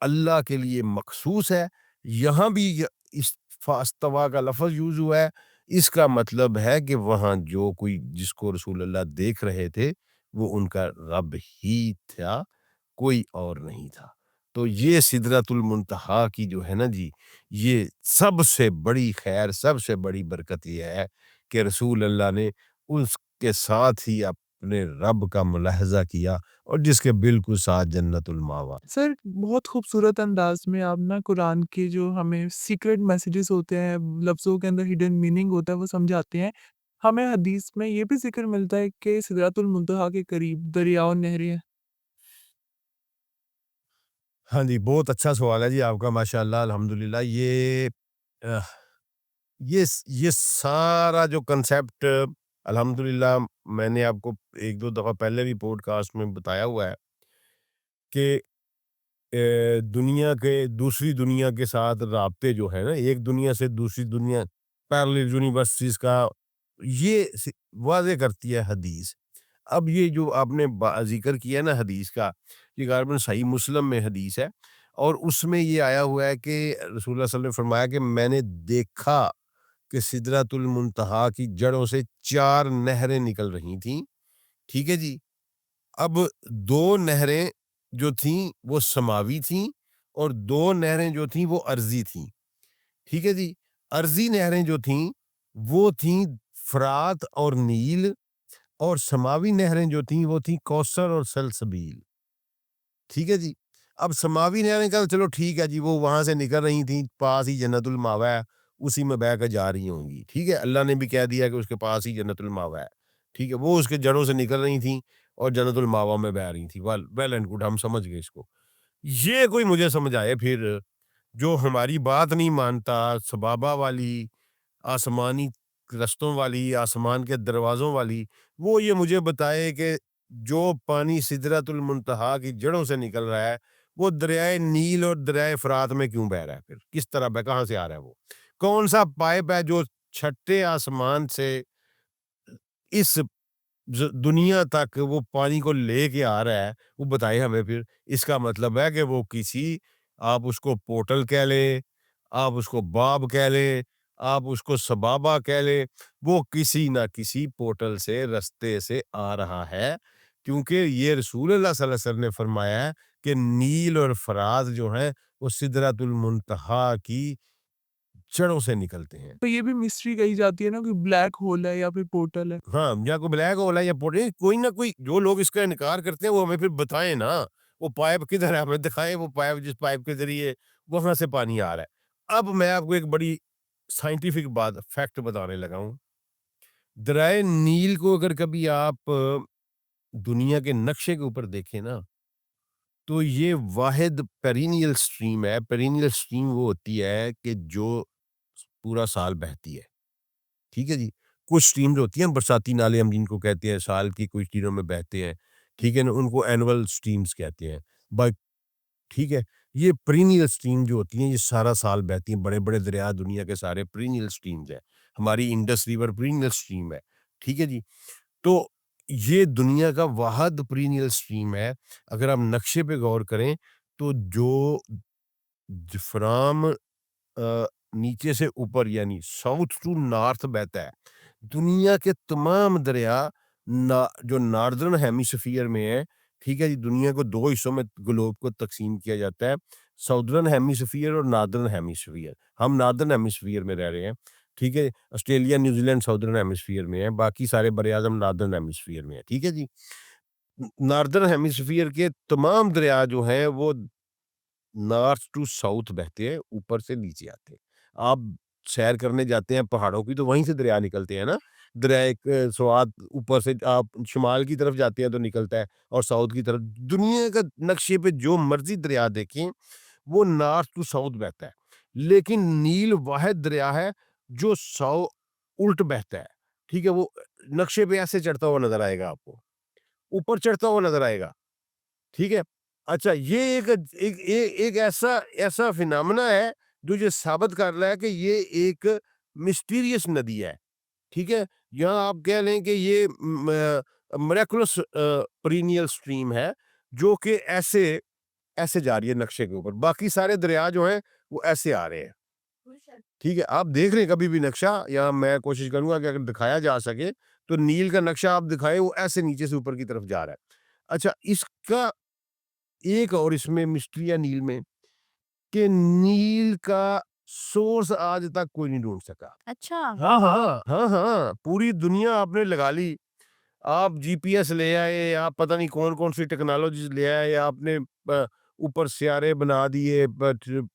اللہ کے لیے مخصوص ہے, یہاں بھی استوا کا لفظ یوز ہوا ہے. اس کا مطلب ہے کہ وہاں جو کوئی جس کو رسول اللہ دیکھ رہے تھے وہ ان کا رب ہی تھا, کوئی اور نہیں تھا. تو یہ سدرۃ المنتہا کی جو ہے نا جی, یہ سب سے بڑی خیر, سب سے بڑی برکت یہ ہے کہ رسول اللہ نے اس کے ساتھ ہی اپنے رب کا ملاحظہ کیا, اور جس کے بالکل ساتھ جنت الماوا. سر بہت خوبصورت انداز میں آپ نا قرآن کے جو ہمیں سیکرٹ میسیجز ہوتے ہیں, لفظوں کے اندر ہڈن میننگ ہوتا ہے, وہ سمجھاتے ہیں. ہمیں حدیث میں یہ بھی ذکر ملتا ہے کہ سدرۃ المنتہا کے قریب دریا و نہریں ہیں. ہاں جی, بہت اچھا سوال ہے جی آپ کا, ماشاءاللہ الحمدللہ. یہ سارا جو کنسیپٹ الحمدللہ میں نے آپ کو 1-2 دفعہ پہلے بھی پوڈ کاسٹ میں بتایا ہوا ہے کہ دنیا کے دوسری دنیا کے ساتھ رابطے جو ہے نا, ایک دنیا سے دوسری دنیا, پیرلل یونیورسٹیز کا, یہ واضح کرتی ہے حدیث. اب یہ جو آپ نے ذکر کیا نا حدیث کا, یہ غالباً صحیح مسلم میں حدیث ہے, اور اس میں یہ آیا ہوا ہے کہ رسول اللہ صلی اللہ علیہ وسلم نے فرمایا کہ میں نے دیکھا کہ سدرۃ المنتہا کی جڑوں سے 4 نہریں نکل رہی تھیں. ٹھیک ہے جی. اب 2 نہریں جو تھیں وہ سماوی تھیں, اور 2 نہریں جو تھیں وہ ارضی تھیں. ٹھیک ہے جی. ارضی نہریں جو تھیں وہ تھیں فرات اور نیل, اور سماوی نہریں جو تھیں وہ تھیں کوثر اور سلسبیل. ٹھیک ہے جی. اب سماوی نہریں کا چلو ٹھیک ہے جی, وہ وہاں سے نکل رہی تھیں, پاس ہی جنت الماوا ہے, اسی میں بہ کر جا رہی ہوں گی. ٹھیک ہے, اللہ نے بھی کہہ دیا کہ اس کے پاس ہی جنت الماوا ہے. ٹھیک ہے, وہ اس کے جڑوں سے نکل رہی تھیں اور جنت الماوا میں بہ رہی تھیں. ویل اینڈ گڈ, ہم سمجھ گئے اس کو. یہ کوئی مجھے سمجھ آئے پھر جو ہماری بات نہیں مانتا, سبابہ والی, آسمانی رستوں والی, آسمان کے دروازوں والی, وہ یہ مجھے بتائے کہ جو پانی سدرۃ المنتہا کی جڑوں سے نکل رہا ہے وہ دریائے نیل اور دریائے فرات میں کیوں بہ رہا ہے؟ پھر کس طرح بہ کہاں سے آ رہا ہے؟ وہ کون سا پائپ ہے جو چھٹے آسمان سے اس دنیا تک وہ پانی کو لے کے آ رہا ہے؟ وہ بتائے ہمیں پھر۔ اس کا مطلب ہے کہ وہ کسی، آپ اس کو پورٹل کہہ لیں، آپ اس کو باب کہہ لیں، آپ اس کو سبابہ کہہ لیں، وہ کسی نہ کسی پورٹل سے، رستے سے آ رہا ہے، کیونکہ یہ رسول اللہ صلی اللہ علیہ وسلم نے فرمایا ہے کہ نیل اور فرات جو ہیں وہ سدرۃ المنتہا کی جڑوں سے نکلتے ہیں۔ تو یہ بھی مسٹری کہی جاتی ہے نا کہ بلیک ہول ہے یا پھر پورٹل ہے۔ ہاں، یا کوئی بلیک ہول ہے یا پورٹل، کوئی نہ کوئی، جو لوگ اس کا انکار کرتے ہیں وہ ہمیں پھر بتائیں نا، وہ پائپ کدھر ہے، ہمیں دکھائیں وہ پائپ، جس پائپ کے ذریعے وہاں سے پانی آ رہا ہے۔ اب میں آپ کو ایک بڑی سائنٹیفک بات، فیکٹ بتانے لگا ہوں۔ درائے نیل کو اگر کبھی آپ دنیا کے نقشے کے اوپر دیکھیں نا، تو یہ واحد پیرینیل سٹریم ہے۔ پیرینیل سٹریم وہ ہوتی ہے کہ جو پورا سال بہتی ہے، ٹھیک ہے جی۔ کچھ سٹریمز ہوتی ہیں برساتی نالے، ہم جن کو کہتے ہیں، سال کی کچھ دنوں میں بہتے ہیں، ٹھیک ہے نا، ان کو اینول سٹریمز کہتے ہیں، بٹ ٹھیک ہے۔ یہ پرینیل سٹریم جو ہوتی ہیں یہ سارا سال بہتی ہیں، بڑے بڑے دریا دنیا کے سارے پرینیل سٹریمز ہیں۔ ہماری انڈس ریور پرینیل سٹریم ہے، ٹھیک ہے جی۔ تو یہ دنیا کا واحد پرینیل سٹریم ہے۔ اگر آپ نقشے پہ غور کریں تو جو فرام نیچے سے اوپر، یعنی ساؤتھ ٹو نارتھ بہتا ہے، دنیا کے تمام دریا جو ناردرن ہیمیسفیئر میں ہے، ٹھیک ہے جی، دنیا کو دو حصوں میں گلوب کو تقسیم کیا جاتا ہے، ساؤدرن ہیمیسفیئر اور ناردرن ہیمیسفیئر۔ ہم ناردرن ہیمیسفیئر میں رہ رہے ہیں، ٹھیک ہے۔ Australia, New Zealand southern hemisphere میں ہے، باقی سارے بر اعظم ناردرن ہیمیسفیئر میں ہے، ٹھیک ہے جی۔ ناردرن ہیمیسفیئر کے تمام دریا جو ہیں وہ نارتھ ٹو ساؤتھ بہتے ہیں، اوپر سے نیچے آتے ہیں۔ آپ سیر کرنے جاتے ہیں پہاڑوں کی تو وہیں سے دریا نکلتے ہیں نا، دریا سوات اوپر سے آپ شمال کی طرف جاتے ہیں تو نکلتا ہے، اور ساؤتھ کی طرف۔ دنیا کا نقشے پہ جو مرضی دریا دیکھیں وہ نارتھ ٹو ساؤتھ بہتا ہے، لیکن نیل واحد دریا ہے جو الٹ بہتا ہے، ٹھیک ہے۔ وہ نقشے پہ ایسے چڑھتا ہوا نظر آئے گا، آپ کو اوپر چڑھتا ہوا نظر آئے گا، ٹھیک ہے۔ اچھا، یہ ایک ایسا فینامنا ہے جو یہ ثابت کر رہا ہے کہ یہ ایک مسٹیریس ندی ہے، ٹھیک ہے۔ یہاں آپ کہہ لیں کہ یہ میریکولس پرینیل سٹریم ہے جو کہ ایسے جا رہی ہے نقشے کے اوپر، باقی سارے دریا جو ہیں وہ ایسے آ رہے ہیں، ٹھیک ہے۔ آپ دیکھ رہے ہیں کبھی بھی نقشہ، یا میں کوشش کروں گا کہ اگر دکھایا جا سکے تو نیل کا نقشہ آپ دکھائیں، وہ ایسے نیچے سے اوپر کی طرف جا رہا ہے۔ اچھا، اس کا ایک اور اس میں مسٹری ہے نیل میں، کہ نیل کا سورس آج تک کوئی نہیں ڈھونڈ سکا۔ اچھا، ہاں ہاں ہاں ہاں، پوری دنیا آپ نے لگا لی، آپ جی پی ایس لے آئے، آپ پتہ نہیں کون کون سی ٹیکنالوجیز لے آئے، آپ نے اوپر سیارے بنا دیے،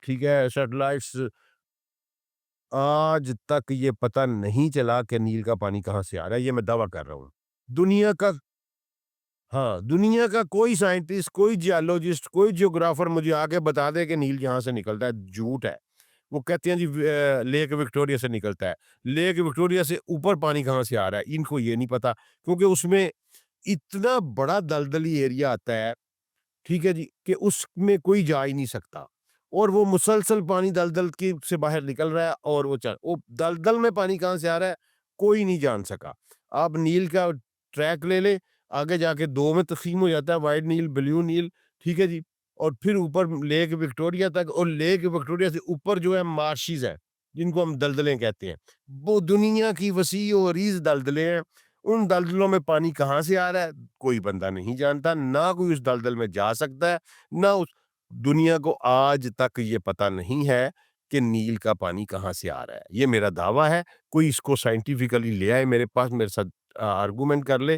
ٹھیک ہے، سیٹلائٹس، آج تک یہ پتہ نہیں چلا کہ نیل کا پانی کہاں سے آ رہا ہے۔ یہ میں دعویٰ کر رہا ہوں، دنیا کا، ہاں، دنیا کا کوئی سائنٹسٹ، کوئی جیولوجسٹ، کوئی جیوگرافر مجھے آ کے بتا دے کہ نیل یہاں سے نکلتا ہے، جھوٹ ہے۔ وہ کہتے ہیں جی لیک وکٹوریا سے نکلتا ہے، لیک وکٹوریا سے اوپر پانی کہاں سے آ رہا ہے، ان کو یہ نہیں پتا، کیونکہ اس میں اتنا بڑا دلدلی ایریا آتا ہے، ٹھیک ہے جی، کہ اس میں کوئی جا ہی نہیں سکتا، اور وہ مسلسل پانی دلدل کی سے باہر نکل رہا ہے، اور وہ دلدل میں پانی کہاں سے آ رہا ہے کوئی نہیں جان سکا۔ آپ نیل کا ٹریک لے لیں، آگے جا کے دو میں تقسیم ہو جاتا ہے، وائٹ نیل، بلیو نیل، ٹھیک ہے جی، اور پھر اوپر لیک وکٹوریا تک، اور لیک وکٹوریا سے اوپر جو ہے مارشیز ہیں جن کو ہم دلدلیں کہتے ہیں، وہ دنیا کی وسیع و عریض دلدلیں ہیں۔ ان دلدلوں میں پانی کہاں سے آ رہا ہے کوئی بندہ نہیں جانتا، نہ کوئی اس دلدل میں جا سکتا ہے، نہ اس دنیا کو آج تک یہ پتہ نہیں ہے کہ نیل کا پانی کہاں سے آ رہا ہے۔ یہ میرا دعویٰ ہے، کوئی اس کو سائنٹیفیکلی لے آئے میرے پاس، میرے ساتھ آرگومنٹ کر لے،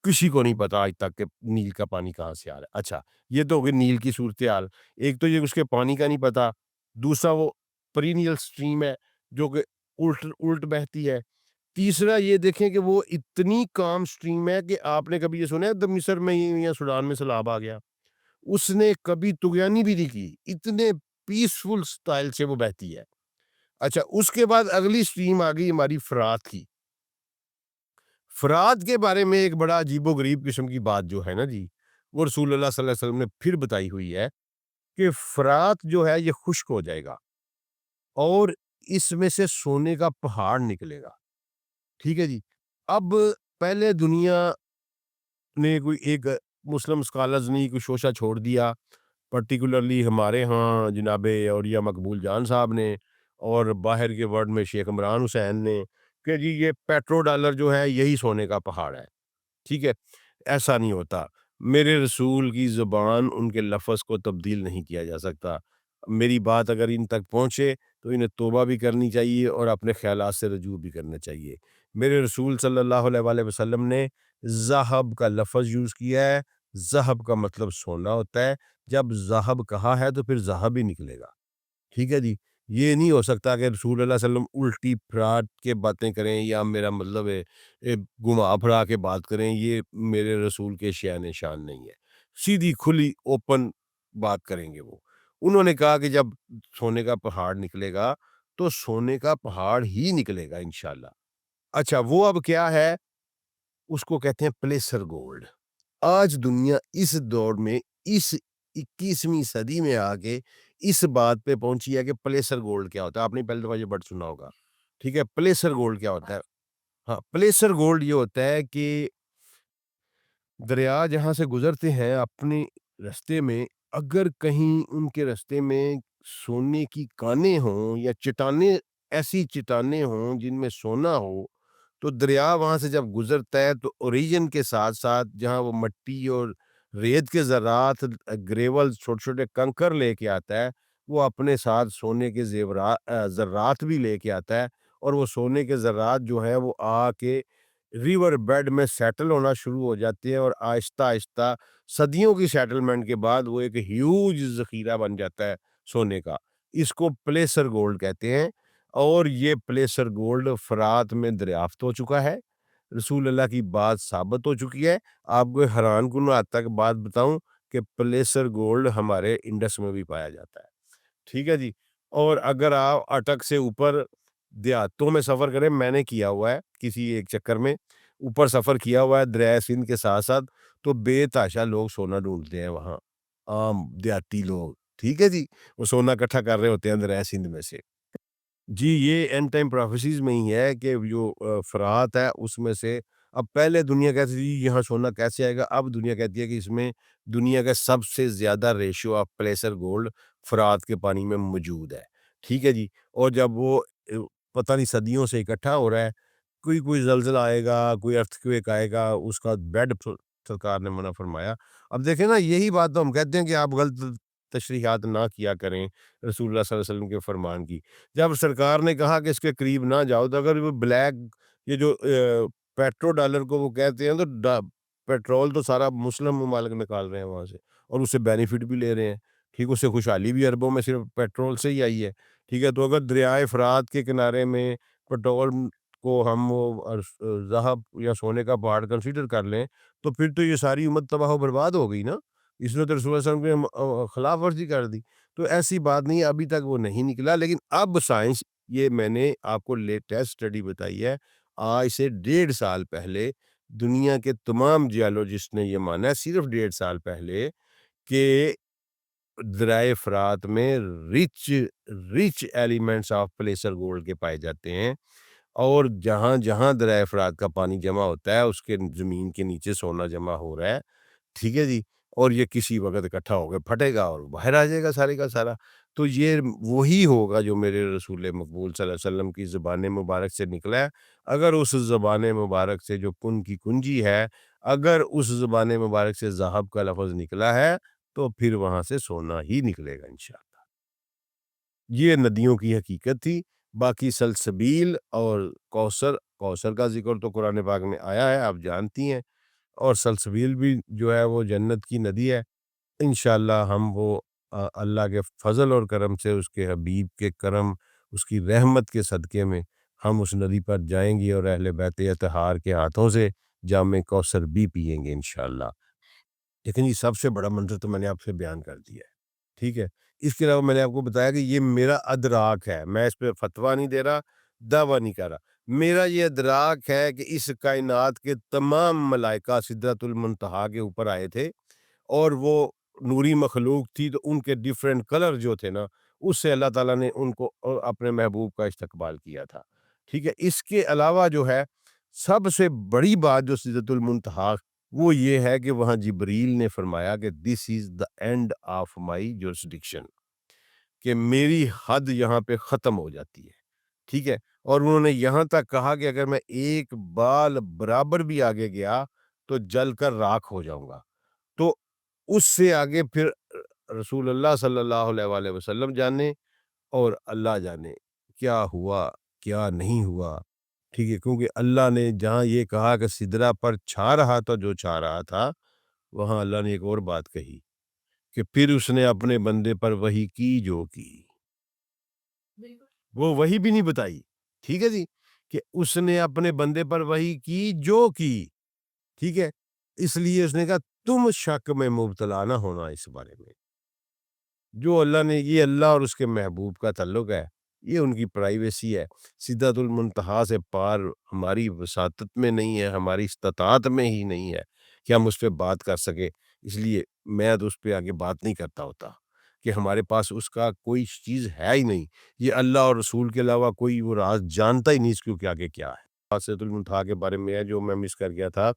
کسی کو نہیں پتا آج تک کہ نیل کا پانی کہاں سے آ رہا ہے۔ اچھا، یہ تو ہوگی نیل کی صورتحال، ایک تو یہ اس کے پانی کا نہیں پتا، دوسرا وہ پرینیل سٹریم ہے جو کہ الٹ بہتی ہے، تیسرا یہ دیکھیں کہ وہ اتنی کام سٹریم ہے کہ آپ نے کبھی یہ سنا ہے مصر میں یا سوڈان میں سیلاب آ گیا، اس نے کبھی طغیانی بھی نہیں کی، اتنے پیسفل سٹائل سے وہ بہتی ہے۔ اچھا، اس کے بعد اگلی سٹریم آ گئی ہماری فرات کی۔ فرات کے بارے میں ایک بڑا عجیب و غریب قسم کی بات جو ہے نا جی، وہ رسول اللہ صلی اللہ علیہ وسلم نے پھر بتائی ہوئی ہے کہ فرات جو ہے یہ خشک ہو جائے گا اور اس میں سے سونے کا پہاڑ نکلے گا، ٹھیک ہے جی۔ اب پہلے دنیا نے کوئی ایک مسلم اسکالرز نے کوئی شوشہ چھوڑ دیا، پرٹیکولرلی ہمارے ہاں جناب اولیاء مقبول جان صاحب نے اور باہر کے ورلڈ میں شیخ عمران حسین نے، کہ جی یہ پیٹرو ڈالر جو ہے یہی سونے کا پہاڑ ہے، ٹھیک ہے۔ ایسا نہیں ہوتا، میرے رسول کی زبان ان کے لفظ کو تبدیل نہیں کیا جا سکتا۔ میری بات اگر ان تک پہنچے تو انہیں توبہ بھی کرنی چاہیے اور اپنے خیالات سے رجوع بھی کرنا چاہیے۔ میرے رسول صلی اللہ علیہ وآلہ وسلم نے ذہب کا لفظ یوز کیا ہے، ذہب کا مطلب سونا ہوتا ہے، جب ذہب کہا ہے تو پھر ذہب ہی نکلے گا، ٹھیک ہے جی۔ یہ نہیں ہو سکتا کہ رسول اللہ صلی اللہ علیہ وسلم الٹی پھراٹ کے باتیں کریں یا میرا مطلب ہے گھما پھرا کے بات کریں، یہ میرے رسول کے شان شان نہیں ہے۔ سیدھی کھلی اوپن بات کریں گے وہ۔ انہوں نے کہا کہ جب سونے کا پہاڑ نکلے گا تو سونے کا پہاڑ ہی نکلے گا انشاءاللہ۔ اچھا وہ اب کیا ہے، اس کو کہتے ہیں پلیسر گولڈ۔ آج دنیا اس دور میں اس 21ویں صدی میں آ کے اس بات پہ پہنچی ہے کہ پلیسر گولڈ کیا ہوتا ہے۔ آپ نے پہلے دفعہ یہ بٹ سنا ہوگا، ٹھیک ہے۔ پلیسر گولڈ کیا ہوتا ہے؟ ہاں، پلیسر گولڈ یہ ہوتا ہے کہ دریا جہاں سے گزرتے ہیں اپنے رستے میں، اگر کہیں ان کے رستے میں سونے کی کانیں ہوں یا چٹانیں، ایسی چٹانیں ہوں جن میں سونا ہو، تو دریا وہاں سے جب گزرتا ہے تو اوریجن کے ساتھ ساتھ جہاں وہ مٹی اور ریت کے ذرات، گریول، چھوٹے چھوٹے کنکر لے کے آتا ہے، وہ اپنے ساتھ سونے کے ذرات بھی لے کے آتا ہے، اور وہ سونے کے ذرات جو ہیں وہ آ کے ریور بیڈ میں سیٹل ہونا شروع ہو جاتے ہیں، اور آہستہ آہستہ صدیوں کی سیٹلمنٹ کے بعد وہ ایک ہیوج ذخیرہ بن جاتا ہے سونے کا۔ اس کو پلیسر گولڈ کہتے ہیں، اور یہ پلیسر گولڈ فرات میں دریافت ہو چکا ہے، رسول اللہ کی بات ثابت ہو چکی ہے۔ آپ کو حیران کن آج تک بات بتاؤں کہ پلیسر گولڈ ہمارے انڈس میں بھی پایا جاتا ہے، ٹھیک ہے جی۔ اور اگر آپ اٹک سے اوپر دیہاتوں میں سفر کریں، میں نے کیا ہوا ہے کسی ایک چکر میں، اوپر سفر کیا ہوا ہے دریائے سندھ کے ساتھ ساتھ، تو بے تحاشا لوگ سونا ڈھونڈتے ہیں وہاں، عام دیہاتی لوگ، ٹھیک ہے جی، وہ سونا اکٹھا کر رہے ہوتے ہیں دریائے سندھ میں سے۔ جی یہ اینڈ ٹائم پروفیسیز میں ہی ہے کہ جو فرات ہے اس میں سے، اب پہلے دنیا کہتی تھی یہاں سونا کیسے آئے گا، اب دنیا کہتی ہے کہ اس میں دنیا کا سب سے زیادہ ریشو آف پلیسر گولڈ فرات کے پانی میں موجود ہے، ٹھیک ہے جی۔ اور جب وہ پتہ نہیں صدیوں سے اکٹھا ہو رہا ہے، کوئی زلزلہ آئے گا، کوئی ارتھکویک آئے گا، اس کا بیڈ سرکار نے منع فرمایا۔ اب دیکھیں نا، یہی بات تو ہم کہتے ہیں کہ آپ غلط تشریحات نہ کیا کریں رسول اللہ صلی اللہ علیہ وسلم کے فرمان کی۔ جب سرکار نے کہا کہ اس کے قریب نہ جاؤ، تو اگر وہ بلیک، یہ جو پیٹرو ڈالر کو وہ کہتے ہیں، تو پیٹرول تو سارا مسلم ممالک نکال رہے ہیں وہاں سے، اور اس سے بینیفٹ بھی لے رہے ہیں، ٹھیک، اس سے خوشحالی بھی اربوں میں صرف پیٹرول سے ہی آئی ہے، ٹھیک ہے۔ تو اگر دریائے فرات کے کنارے میں پیٹرول کو ہم وہ ذہب یا سونے کا پہاڑ کنسیڈر کر لیں، تو پھر تو یہ ساری امت تباہ و برباد ہو گئی نا، اس نے تو رسول اللہ صلی اللہ علیہ وسلم کی خلاف ورزی کر دی۔ تو ایسی بات نہیں، ابھی تک وہ نہیں نکلا، لیکن اب سائنس، یہ میں نے آپ کو لیٹسٹ اسٹڈی بتائی ہے، آج سے 1.5 سال پہلے دنیا کے تمام جیولوجسٹ نے یہ مانا ہے، صرف 1.5 سال پہلے، کہ درائے فرات میں رچ ایلیمنٹس آف پلیسر گولڈ کے پائے جاتے ہیں، اور جہاں جہاں درائے فرات کا پانی جمع ہوتا ہے اس کے زمین کے نیچے سونا جمع ہو رہا ہے، ٹھیک ہے جی، اور یہ کسی وقت اکٹھا ہو کے پھٹے گا اور باہر آ جائے گا سارے کا سارا۔ تو یہ وہی ہوگا جو میرے رسول مقبول صلی اللہ علیہ وسلم کی زبان مبارک سے نکلا ہے۔ اگر اس زبان مبارک سے جو کن کی کنجی ہے، اگر اس زبان مبارک سے ذہب کا لفظ نکلا ہے، تو پھر وہاں سے سونا ہی نکلے گا انشاءاللہ۔ یہ ندیوں کی حقیقت تھی۔ باقی سلسبیل اور کوثر کا ذکر تو قرآن پاک میں آیا ہے، آپ جانتی ہیں، اور سلسبیل بھی جو ہے وہ جنت کی ندی ہے۔ انشاءاللہ ہم وہ اللہ کے فضل اور کرم سے، اس کے حبیب کے کرم، اس کی رحمت کے صدقے میں ہم اس ندی پر جائیں گے، اور اہل بیت اطہار کے ہاتھوں سے جام کوثر بھی پیئیں گے انشاءاللہ۔ لیکن یہ سب سے بڑا منظر تو میں نے آپ سے بیان کر دیا ہے، ٹھیک ہے۔ اس کے علاوہ میں نے آپ کو بتایا کہ یہ میرا ادراک ہے، میں اس پہ فتویٰ نہیں دے رہا، دعویٰ نہیں کر رہا۔ میرا یہ ادراک ہے کہ اس کائنات کے تمام ملائکہ سدرۃ المنتہا کے اوپر آئے تھے، اور وہ نوری مخلوق تھی، تو ان کے ڈیفرنٹ کلر جو تھے نا، اس سے اللہ تعالیٰ نے ان کو اپنے محبوب کا استقبال کیا تھا۔ ٹھیک ہے، اس کے علاوہ جو ہے سب سے بڑی بات جو سدرۃ المنتہا، وہ یہ ہے کہ وہاں جبریل نے فرمایا کہ this is the end of my jurisdiction, کہ میری حد یہاں پہ ختم ہو جاتی ہے۔ ٹھیک ہے، اور انہوں نے یہاں تک کہا کہ اگر میں ایک بال برابر بھی آگے گیا تو جل کر راکھ ہو جاؤں گا۔ تو اس سے آگے پھر رسول اللہ صلی اللہ علیہ وآلہ وسلم جانے اور اللہ جانے کیا ہوا کیا نہیں ہوا۔ ٹھیک ہے، کیونکہ اللہ نے جہاں یہ کہا کہ سدرہ پر چھا رہا تھا جو چھا رہا تھا، وہاں اللہ نے ایک اور بات کہی کہ پھر اس نے اپنے بندے پر وحی کی جو کی، وہ وحی بھی نہیں بتائی۔ ٹھیک ہے جی، کہ اس نے اپنے بندے پر وحی کی جو کی۔ ٹھیک ہے، اس لیے اس نے کہا تم شک میں مبتلا نہ ہونا اس بارے میں۔ جو اللہ نے، یہ اللہ اور اس کے محبوب کا تعلق ہے، یہ ان کی پرائیویسی ہے۔ سدرۃ المنتہا سے پار ہماری وساطت میں نہیں ہے، ہماری استطاعت میں ہی نہیں ہے کہ ہم اس پہ بات کر سکیں۔ اس لیے میں تو اس پہ آگے بات نہیں کرتا ہوتا کہ ہمارے پاس اس کا کوئی چیز ہے ہی نہیں۔ یہ اللہ اور رسول کے علاوہ کوئی وہ راز جانتا ہی نہیں اس کے آگے کیا ہے۔ سدرۃ المنتہا کے بارے میں ہے جو میں مس کر گیا تھا،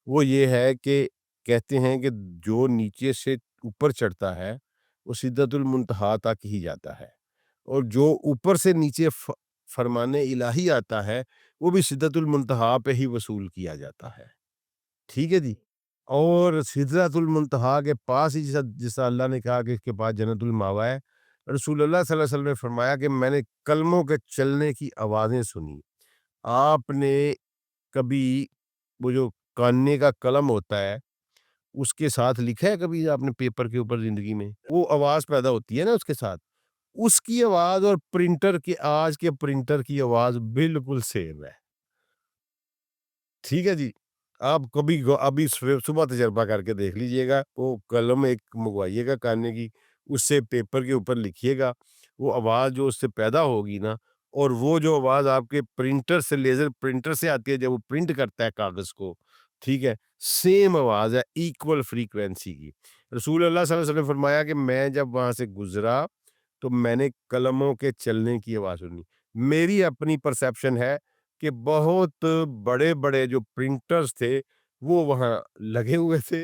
وہ یہ ہے کہ کہتے ہیں کہ جو نیچے سے اوپر چڑھتا ہے وہ سدرۃ المنتہا تک ہی جاتا ہے، اور جو اوپر سے نیچے فرمان الہی آتا ہے وہ بھی سدرۃ المنتہا پہ ہی وصول کیا جاتا ہے۔ ٹھیک ہے جی، اور سدرۃ المنتہا کے پاس ہی جیسا اللہ نے کہا کہ اس کے پاس جنت الماوا ہے، رسول اللہ صلی اللہ علیہ وسلم نے فرمایا کہ میں نے کلموں کے چلنے کی آوازیں سنی۔ آپ نے کبھی وہ جو کاننے کا قلم ہوتا ہے اس کے ساتھ لکھا ہے کبھی آپ نے پیپر کے اوپر زندگی میں؟ وہ آواز پیدا ہوتی ہے نا اس کے ساتھ، اس کی آواز اور پرنٹر کے آج کے پرنٹر کی آواز بالکل سیم ہے۔ ٹھیک ہے جی، آپ کبھی ابھی صبح تجربہ کر کے دیکھ لیجئے گا، وہ قلم ایک منگوائیے گا کاننے کی، اس سے پیپر کے اوپر لکھیے گا، وہ آواز جو اس سے پیدا ہوگی نا، اور وہ جو آواز آپ کے پرنٹر سے، لیزر پرنٹر سے آتی ہے جب وہ پرنٹ کرتا ہے کاغذ کو، ٹھیک ہے، سیم آواز ہے، ایکول فریکوینسی کی۔ رسول اللہ صلی اللہ علیہ وسلم نے فرمایا کہ میں جب وہاں سے گزرا تو میں نے قلموں کے چلنے کی آواز سنی۔ میری اپنی پرسیپشن ہے کہ بہت بڑے بڑے جو پرنٹرز تھے وہ وہاں لگے ہوئے تھے،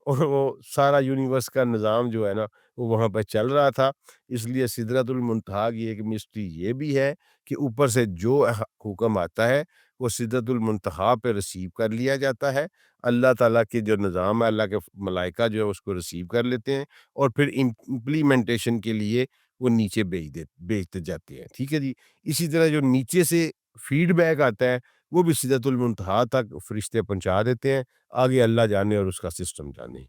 اور وہ سارا یونیورس کا نظام جو ہے نا وہ وہاں پہ چل رہا تھا۔ اس لیے سدرۃ المنتہا کی ایک مسٹری یہ بھی ہے کہ اوپر سے جو حکم آتا ہے وہ سدرۃ المنتہا پہ ریسیو کر لیا جاتا ہے۔ اللہ تعالیٰ کے جو نظام ہے، اللہ کے ملائکہ جو ہے اس کو ریسیو کر لیتے ہیں، اور پھر امپلیمنٹیشن کے لیے وہ نیچے بھیجتے جاتے ہیں۔ ٹھیک ہے جی، اسی طرح جو نیچے سے فیڈ بیک آتا ہے وہ بھی سدرۃ المنتہا تک فرشتے پہنچا دیتے ہیں، آگے اللہ جانے اور اس کا سسٹم جانے۔